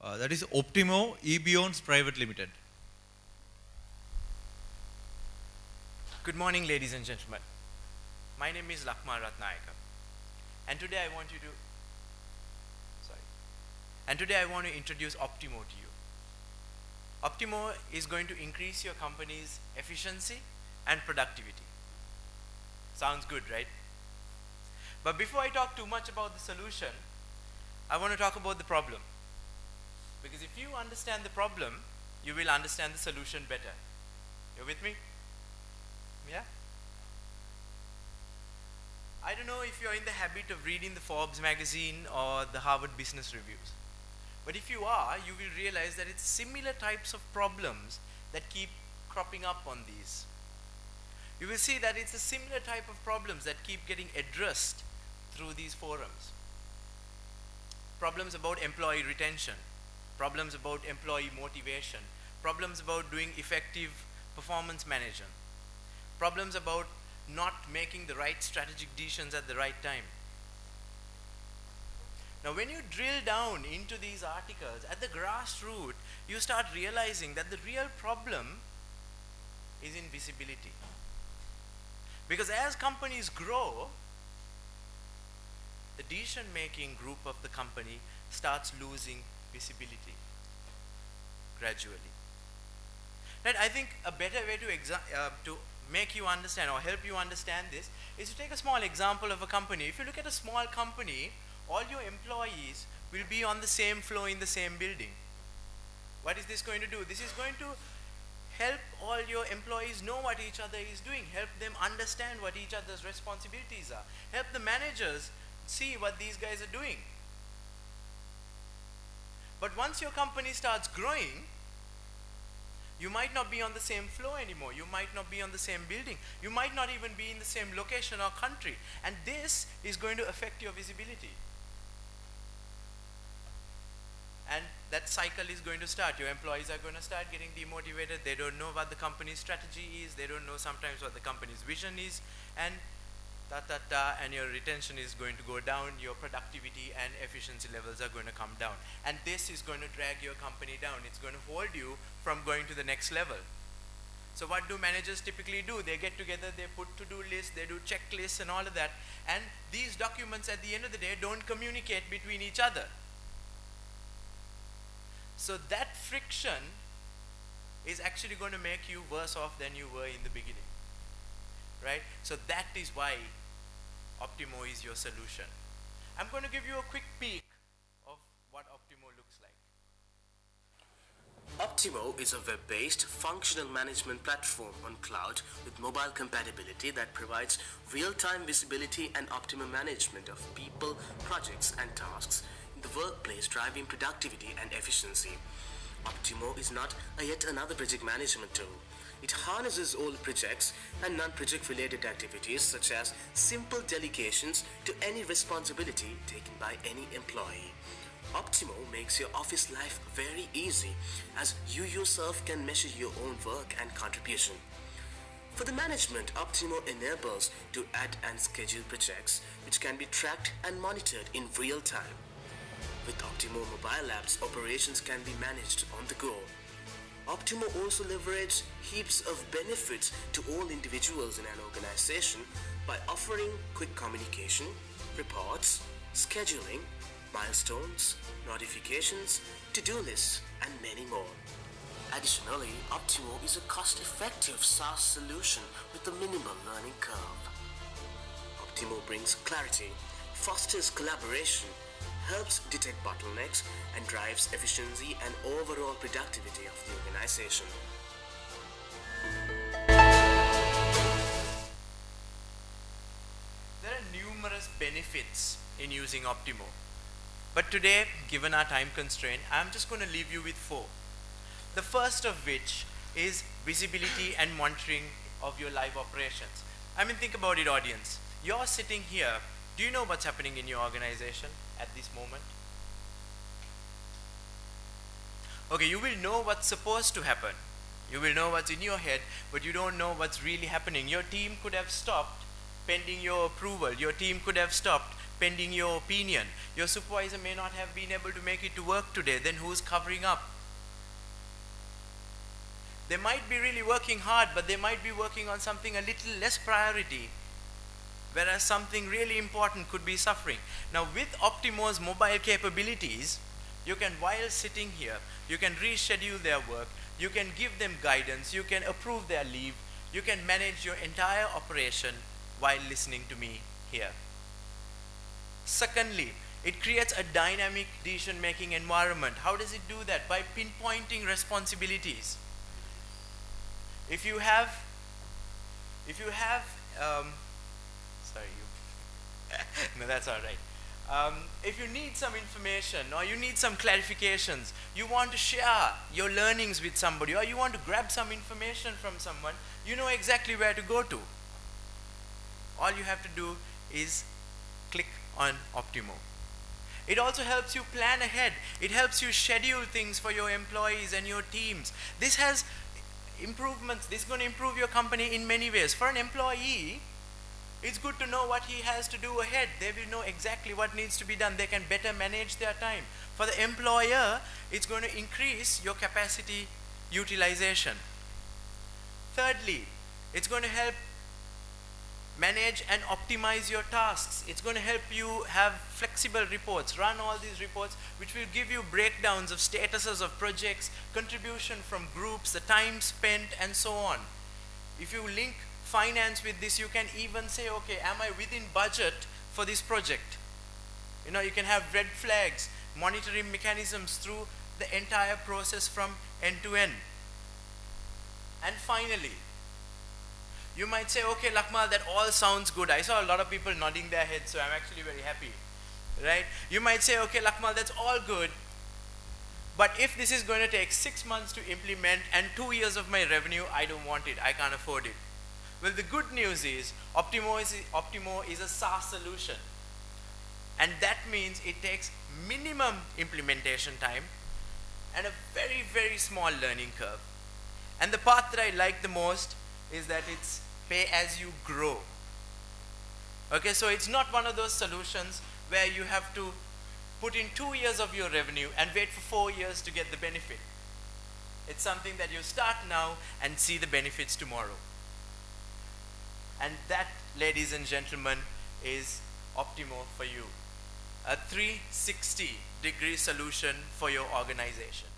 That is Opptimo eBEYONDS Private Limited. Good morning, ladies and gentlemen. My name is Lakma Ratnayaka, and today I want to introduce Opptimo to you. Opptimo is going to increase your company's efficiency and productivity. Sounds good, right? But before I talk too much about the solution, I want to talk about the problem. Because if you understand the problem, you will understand the solution better. You with me? Yeah? I don't know if you're in the habit of reading the Forbes magazine or the Harvard Business Reviews. But if you are, you will realize that it's similar types of problems that keep cropping up on these. You will see that it's a similar type of problems that keep getting addressed through these forums. Problems about employee retention, problems about employee motivation, problems about doing effective performance management, problems about not making the right strategic decisions at the right time. Now, when you drill down into these articles at the grassroots, you start realizing that the real problem is in visibility. Because as companies grow, the decision-making group of the company starts losing visibility gradually. Right? I think a better way to make you understand or help you understand this is to take a small example of a company. If you look at a small company, all your employees will be on the same floor in the same building. What is this going to do? This is going to help all your employees know what each other is doing, help them understand what each other's responsibilities are, help the managers see what these guys are doing. But once your company starts growing, you might not be on the same floor anymore. You might not be on the same building. You might not even be in the same location or country. And this is going to affect your visibility. And that cycle is going to start. Your employees are going to start getting demotivated. They don't know what the company's strategy is. They don't know sometimes what the company's vision is. And and your retention is going to go down. Your productivity and efficiency levels are going to come down. And this is going to drag your company down. It's going to hold you from going to the next level. So what do managers typically do? They get together, they put to-do lists, they do checklists and all of that. And these documents at the end of the day don't communicate between each other. So that friction is actually going to make you worse off than you were in the beginning. Right? So that is why Opptimo is your solution. I'm going to give you a quick peek of what Opptimo looks like. Opptimo is a web-based functional management platform on cloud with mobile compatibility that provides real-time visibility and optimum management of people, projects and tasks in the workplace, driving productivity and efficiency. Opptimo is not yet another project management tool. It harnesses all projects and non-project related activities such as simple delegations to any responsibility taken by any employee. Opptimo makes your office life very easy as you yourself can measure your own work and contribution. For the management, Opptimo enables to add and schedule projects which can be tracked and monitored in real time. With Opptimo mobile apps, operations can be managed on the go. Opptimo also leverages heaps of benefits to all individuals in an organization by offering quick communication, reports, scheduling, milestones, notifications, to-do lists, and many more. Additionally, Opptimo is a cost-effective SaaS solution with a minimal learning curve. Opptimo brings clarity, fosters collaboration, helps detect bottlenecks, and drives efficiency and overall productivity of the organization. There are numerous benefits in using Opptimo. But today, given our time constraint, I'm just going to leave you with 4. The first of which is visibility and monitoring of your live operations. I mean, think about it, audience. You're sitting here. Do you know what's happening in your organization at this moment? Okay, you will know what's supposed to happen. You will know what's in your head, but you don't know what's really happening. Your team could have stopped pending your approval. Your team could have stopped pending your opinion. Your supervisor may not have been able to make it to work today, then who's covering up? They might be really working hard, but they might be working on something a little less priority, whereas something really important could be suffering. Now with Opptimo's mobile capabilities, you can, while sitting here, you can reschedule their work, you can give them guidance, you can approve their leave, you can manage your entire operation while listening to me here. Secondly, it creates a dynamic decision-making environment. How does it do that? By pinpointing responsibilities. If you have, sorry, no, that's all right. If you need some information or you need some clarifications, you want to share your learnings with somebody, or you want to grab some information from someone, you know exactly where to go to. All you have to do is click on Opptimo. It also helps you plan ahead. It helps you schedule things for your employees and your teams. This has improvements. This is going to improve your company in many ways. For an employee, it's good to know what he has to do ahead. They will know exactly what needs to be done. They can better manage their time. For the employer, it's going to increase your capacity utilization. Thirdly, it's going to help manage and optimize your tasks. It's going to help you have flexible reports, run all these reports, which will give you breakdowns of statuses of projects, contribution from groups, the time spent, and so on. If you link finance with this, you can even say, okay, am I within budget for this project? You know, you can have red flags, monitoring mechanisms through the entire process from end to end. And finally, you might say, okay, Lakmal, that all sounds good. I saw a lot of people nodding their heads, so I'm actually very happy, right? You might say, okay, Lakmal, that's all good, but if this is going to take 6 months to implement and 2 years of my revenue, I don't want it. I can't afford it. Well, the good news is Opptimo is a SaaS solution, and that means it takes minimum implementation time and a very, very small learning curve. And the part that I like the most is that it's pay as you grow. Okay, so it's not one of those solutions where you have to put in 2 years of your revenue and wait for 4 years to get the benefit. It's something that you start now and see the benefits tomorrow. And that, ladies and gentlemen, is Opptimo for you. A 360-degree solution for your organization.